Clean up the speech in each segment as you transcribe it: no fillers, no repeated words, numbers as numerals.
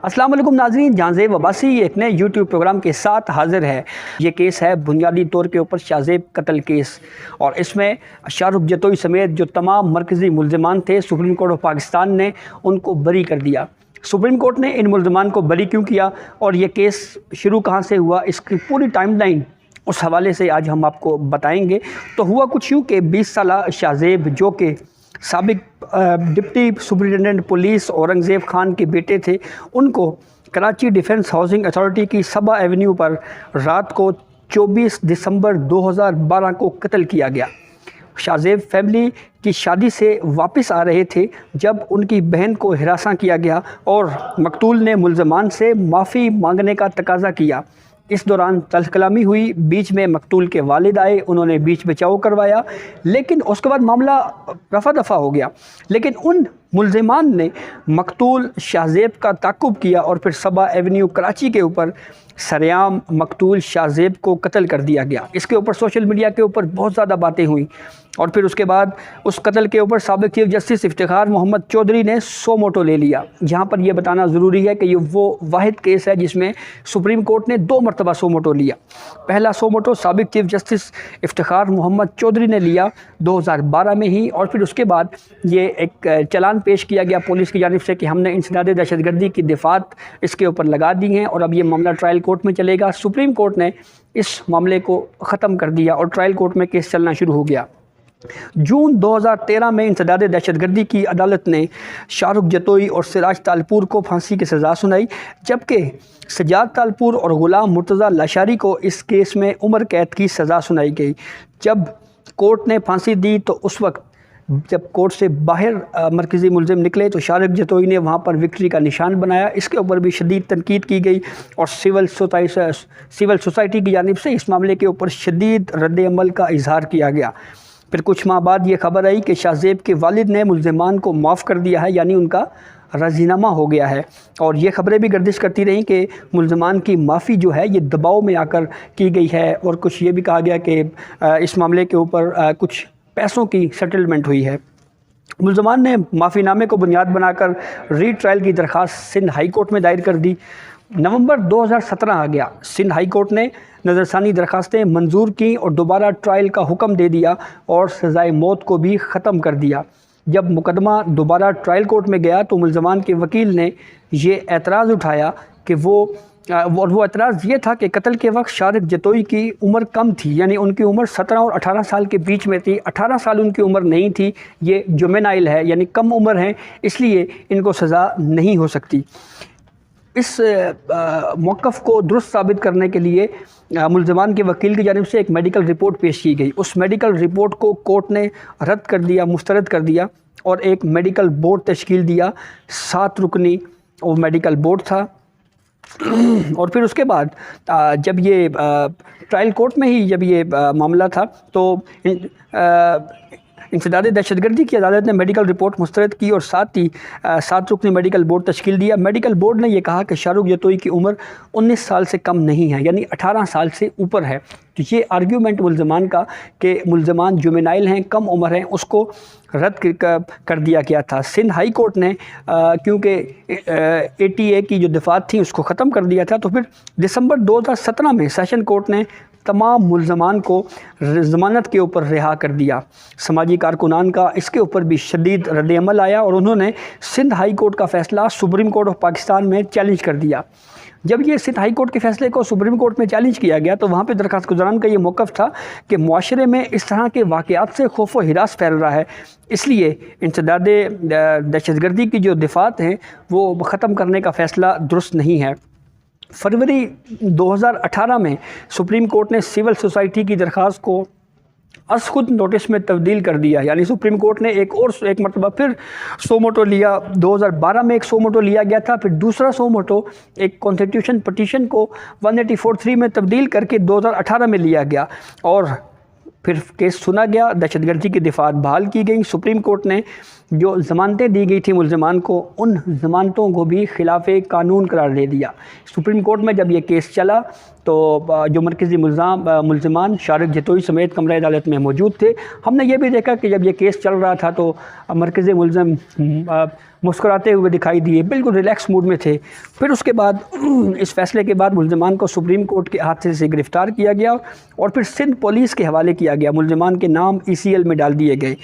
अस्सलाम वालेकुम नाज़रीन, जांज़ेब अब्बासी एक नए यूट्यूब प्रोग्राम के साथ हाज़िर है। ये केस है बुनियादी तौर के ऊपर शाहज़ेब कत्ल केस, और इसमें शाहरुख जतोई समेत जो तमाम मरकज़ी मुल्ज़िमान थे, सुप्रीम कोर्ट ऑफ पाकिस्तान ने उनको बरी कर दिया। सुप्रीम कोर्ट ने इन मुल्ज़िमान को बरी क्यों किया और ये केस शुरू कहाँ से हुआ, इसकी पूरी टाइमलाइन उस हवाले से आज हम आपको बताएंगे। तो हुआ कुछ यूँ कि 20 साला शाहज़ेब, जो कि साबिक deputy superintendent police Aurangzeb Khan के बेटे थे, उनको कराची डिफेंस हाउसिंग अथॉरिटी की सबा एवेन्यू पर रात को 24 दिसंबर 2012 को कत्ल किया गया। शाहज़ेब फैमिली की शादी से वापस आ रहे थे जब उनकी बहन को हिरासा किया गया और मकतूल ने मुल्ज़िमान से माफ़ी मांगने का तकाज़ा किया। इस दौरान तलकलामी हुई, बीच में मकतूल के वालिद आए, उन्होंने बीच बचाव करवाया, लेकिन उसके बाद मामला रफ़ा दफ़ा हो गया। लेकिन उन मुल्ज़िमान ने मकतूल शाहज़ेब का ताक़ुब किया और फिर सबा एवेन्यू कराची के ऊपर सरेआम मकतूल शाहज़ेब को कत्ल कर दिया गया। इसके ऊपर सोशल मीडिया के ऊपर बहुत ज़्यादा बातें हुई और फिर उसके बाद उस कत्ल के ऊपर साबिक चीफ जस्टिस इफ्तिखार मोहम्मद चौधरी ने सो मोटो ले लिया। यहाँ पर यह बताना ज़रूरी है कि ये वो वाहिद केस है जिसमें सुप्रीम कोर्ट ने 2 मरतबा सो मोटो लिया। पहला सो मोटो साबिक चीफ जस्टिस इफ्तिखार मोहम्मद चौधरी ने लिया 2012 में ही, और फिर उसके बाद ये एक चलान पेश किया गया पुलिस की जानिब से कि हमने इंसदाद दहशतगर्दी की दिफात इसके ऊपर लगा दी हैं और अब ये मामला ट्रायल कोर्ट में चलेगा। सुप्रीम कोर्ट ने इस मामले को ख़त्म कर दिया और ट्रायल कोर्ट में केस चलना शुरू हो गया। जून 2013 में इंसदाद दहशतगर्दी की अदालत ने शाहरुख जतोई और सिराज तालपुर को फांसी की सज़ा सुनाई, जबकि सजाद तालपुर और ग़ुलाम मुर्तज़ा लाशारी को इस केस में उम्र कैद की सज़ा सुनाई गई। जब कोर्ट ने फांसी दी तो उस वक्त जब कोर्ट से बाहर मरकज़ी मुल्ज़िम निकले तो शाहरुख जतोई ने वहाँ पर विक्ट्री का निशान बनाया। इसके ऊपर भी शदीद तनकीद की गई और सिविल सोसाइटी की जानिब से इस मामले के ऊपर शदीद रद्द-ए-अमल का इजहार किया गया। फिर कुछ माह बाद ये खबर आई कि शाहज़ेब के वालिद ने मुल्ज़िमान को माफ़ कर दिया है, यानी उनका राज़ीनामा हो गया है। और ये खबरें भी गर्दिश करती रहीं कि मुल्ज़िमान की माफ़ी जो है ये दबाव में आकर की गई है, और कुछ ये भी कहा गया कि इस मामले के ऊपर कुछ पैसों की सेटलमेंट हुई है। मुल्ज़िमान ने माफ़ीनामे को बुनियाद बनाकर रीट्रायल की दरख्वास्त सिंध हाई कोर्ट में दायर कर दी। नवंबर 2017 आ गया, सिंध हाई कोर्ट ने नज़रसानी दरखास्तें मंजूर की और दोबारा ट्रायल का हुक्म दे दिया और सज़ाए मौत को भी ख़त्म कर दिया। जब मुकदमा दोबारा ट्रायल कोर्ट में गया तो मुल्ज़िमान के वकील ने ये एतराज़ उठाया कि वो एतराज़ ये था कि कत्ल के वक्त शाहरुख जतोई की उम्र कम थी, यानी उनकी उम्र 17 और 18 साल के बीच में थी। 18 साल उनकी उम्र नहीं थी, ये जुवेनाइल है यानी कम उम्र है, इसलिए इनको सज़ा नहीं हो सकती। इस मौक़िफ़ को दुरुस्त साबित करने के लिए मुल्ज़िमान के वकील की जानिब से एक मेडिकल रिपोर्ट पेश की गई। उस मेडिकल रिपोर्ट को कोर्ट ने रद्द कर दिया, मुस्तरद कर दिया और एक मेडिकल बोर्ड तश्कील दिया। 7 रुकनी वो मेडिकल बोर्ड था। और फिर उसके बाद जब ये ट्रायल कोर्ट में ही जब ये मामला था तो इंसदाद दहशतगर्दी की अदालत ने मेडिकल रिपोर्ट मुस्तरद की और साथ ही 7 रुकनी मेडिकल बोर्ड तश्कील दिया। मेडिकल बोर्ड ने यह कहा कि शाहरुख जतोई की उम्र 19 साल से कम नहीं है, यानी 18 साल से ऊपर है। तो ये आर्ग्यूमेंट मुल्ज़िमान का कि मुल्ज़िमान जुवेनाइल हैं, कम उम्र हैं, उसको रद्द कर दिया गया था। सिंध हाई कोर्ट ने क्योंकि ATA की जो दिफात थी उसको ख़त्म कर दिया था, तो फिर दिसंबर 2017 में सेशन कोर्ट ने तमाम मुल्ज़िमान को ज़मानत के ऊपर रिहा कर दिया। समाजी कारकुनान का इसके ऊपर भी शदीद रद्द-ए-अमल आया और उन्होंने सिंध हाई कोर्ट का फ़ैसला सुप्रीम कोर्ट ऑफ पाकिस्तान में चैलेंज कर दिया। जब ये सिंध हाई कोर्ट के फ़ैसले को सुप्रीम कोर्ट में चैलेंज किया गया तो वहाँ पे दरख्वास्त गुज़ारान का ये मौक़िफ़ था कि मुआशरे में इस तरह के वाक़यात से खौफ व हिरास फैल रहा है, इसलिए इंसदाद दहशतगर्दी की जो दिफात हैं वो ख़त्म करने का फ़ैसला दुरुस्त नहीं है। फरवरी 2018 में सुप्रीम कोर्ट ने सिविल सोसाइटी की दरख्वास्त को अस खुद नोटिस में तब्दील कर दिया, यानी सुप्रीम कोर्ट ने एक मरतबा फिर सो मोटो लिया। 2012 में एक सो मोटो लिया गया था, फिर दूसरा सो मोटो एक कॉन्स्टिट्यूशन पटिशन को 184(3) में तब्दील करके 2018 में लिया गया और फिर केस सुना गया। दहशतगर्दी की दिफात बहाल की गई। सुप्रीम कोर्ट ने जो ज़मानतें दी गई थी मुल्ज़िमान को, उन ज़मानतों को भी खिलाफ़ कानून करार दे दिया। सुप्रीम कोर्ट में जब ये केस चला तो जो मरकज़ी मुल्ज़िमान शाहरुख जतोई समेत कमरा अदालत में मौजूद थे। हमने ये भी देखा कि जब ये केस चल रहा था तो मरकज़ी मुल्ज़िम मुस्कुराते हुए दिखाई दिए, बिल्कुल रिलैक्स मूड में थे। फिर उसके बाद इस फैसले के बाद मुल्ज़िमान को सुप्रीम कोर्ट के हाथ से गिरफ़्तार किया गया और फिर सिंध पुलिस के हवाले किया गया। मुल्ज़िमान के नाम ECL में डाल दिए गए।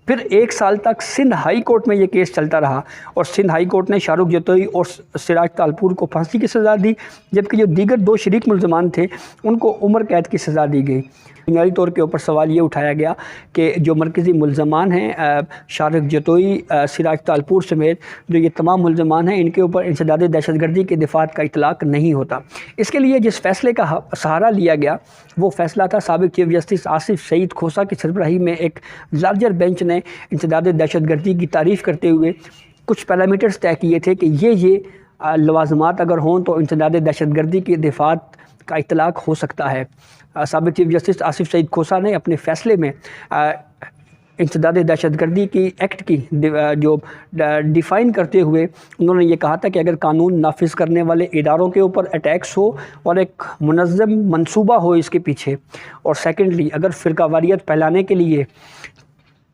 फिर 1 साल तक सिंध हाई कोर्ट में ये केस चलता रहा और सिंध हाई कोर्ट ने शाहरुख जतोई और सिराज तालपुर को फांसी की सज़ा दी, जबकि जो दीगर 2 शरीक मुल्ज़िमान थे उनको उम्र कैद की सज़ा दी गई। बुनियादी तौर के ऊपर सवाल ये उठाया गया कि जो मरकज़ी मुल्ज़मान हैं शाहरुख जतोई, सिराज तालपुर समेत जो ये तमाम मुल्ज़मान हैं, इनके ऊपर इंसदाद दहशतगर्दी के दिफ़ात का इतलाक़ नहीं होता। इसके लिए जिस फ़ैसले का सहारा लिया गया वो फ़ैसला था साबिक़ चीफ जस्टिस आसिफ सईद खोसा की सरबराही में एक लार्जर बेंच ने इंसदाद दहशतगर्दी की तारीफ़ करते हुए कुछ पैरामीटर्स तय किए थे कि ये लवाज़मात अगर हों तो इंसदाद दहशतगर्दी के दिफ़ात का इतलाक़ हो सकता है। साबिक़ चीफ जस्टिस आसिफ सईद खोसा ने अपने फ़ैसले में इंसदाद दहशतगर्दी की एक्ट की जो डिफ़ाइन करते हुए उन्होंने ये कहा था कि अगर कानून नाफिज करने वाले इदारों के ऊपर अटैक्स हो और एक मुनज़्ज़म मंसूबा हो इसके पीछे, और सेकेंडली अगर फ़िरकावारियत फैलाने के लिए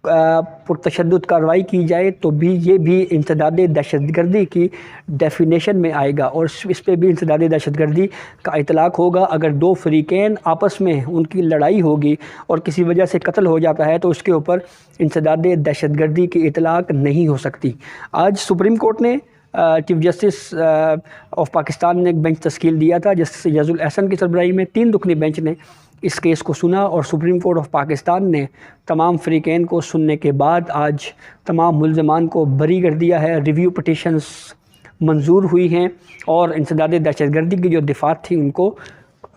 पुरतशद्दुद कार्रवाई की जाए तो भी ये भी इंसदाद दहशतगर्दी की डेफिनेशन में आएगा और इस पर भी इंसदाद दहशतगर्दी का इतलाक़ होगा। अगर 2 फ़रीक़ैन आपस में उनकी लड़ाई होगी और किसी वजह से कत्ल हो जाता है तो उसके ऊपर इंसदाद दहशतगर्दी की इतलाक़ नहीं हो सकती। आज सुप्रीम कोर्ट ने चीफ जस्टिस ऑफ पाकिस्तान ने एक बेंच तश्कील दिया था, जस्टिस यजुल एहसन की सरबराही में 3 रुकनी बेंच ने इस केस को सुना और सुप्रीम कोर्ट ऑफ पाकिस्तान ने तमाम फ़रीक़ैन को सुनने के बाद आज तमाम मुल्ज़िमान को बरी कर दिया है। रिव्यू पटिशन्स मंजूर हुई हैं और इंसदाद दहशतगर्दी की जो दिफ़ात थी उनको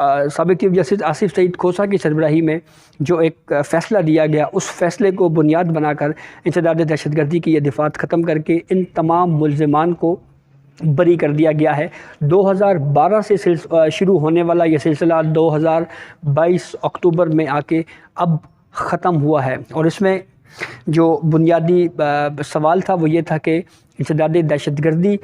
साबिक़ चीफ जस्टिस आसिफ सईद खोसा की सरबराही में जो एक फ़ैसला दिया गया उस फ़ैसले को बुनियाद बनाकर इंसदाद दहशतगर्दी की ये दिफ़ात ख़त्म करके इन तमाम मुल्ज़िमान को बरी कर दिया गया है। 2012 से शुरू होने वाला ये सिलसिला 2022 अक्टूबर में आके अब ख़त्म हुआ है और इसमें जो बुनियादी सवाल था वो ये था कि इंसदाद दहशतगर्दी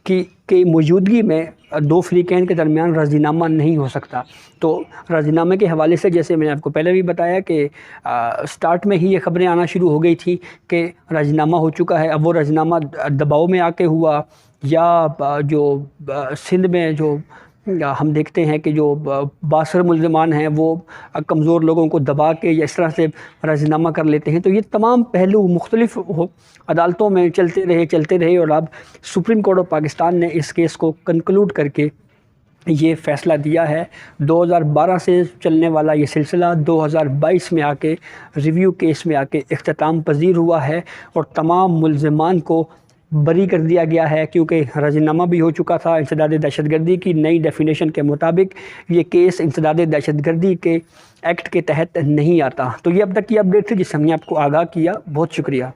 की मौजूदगी में 2 फ़रीक़ैन के दरमियान राज़ीनामा नहीं हो सकता। तो राज़ीनामे के हवाले से जैसे मैंने आपको पहले भी बताया कि स्टार्ट में ही ये ख़बरें आना शुरू हो गई थी कि राज़ीनामा हो चुका है। अब वो राज़ीनामा दबाव में आके हुआ या जो सिंध में जो हम देखते हैं कि जो बासर मुल्ज़िमान हैं वो कमज़ोर लोगों को दबा के या इस तरह से राज़ीनामा कर लेते हैं। तो ये तमाम पहलू मुख्तलिफ़ अदालतों में चलते रहे और अब सुप्रीम कोर्ट ऑफ पाकिस्तान ने इस केस को कंक्लूड करके ये फ़ैसला दिया है। 2012 से चलने वाला ये सिलसिला 2022 में आके रिव्यू केस में आके इख्तिताम पजीर हुआ है और तमाम मुल्ज़िमान को बरी कर दिया गया है क्योंकि राज़ीनामा भी हो चुका था। इंसदाद दहशतगर्दी की नई डेफिनेशन के मुताबिक ये केस इंसदाद दहशतगर्दी के एक्ट के तहत नहीं आता। तो ये अब तक की अपडेट थी जिससे हमने आपको आगाह किया। बहुत शुक्रिया।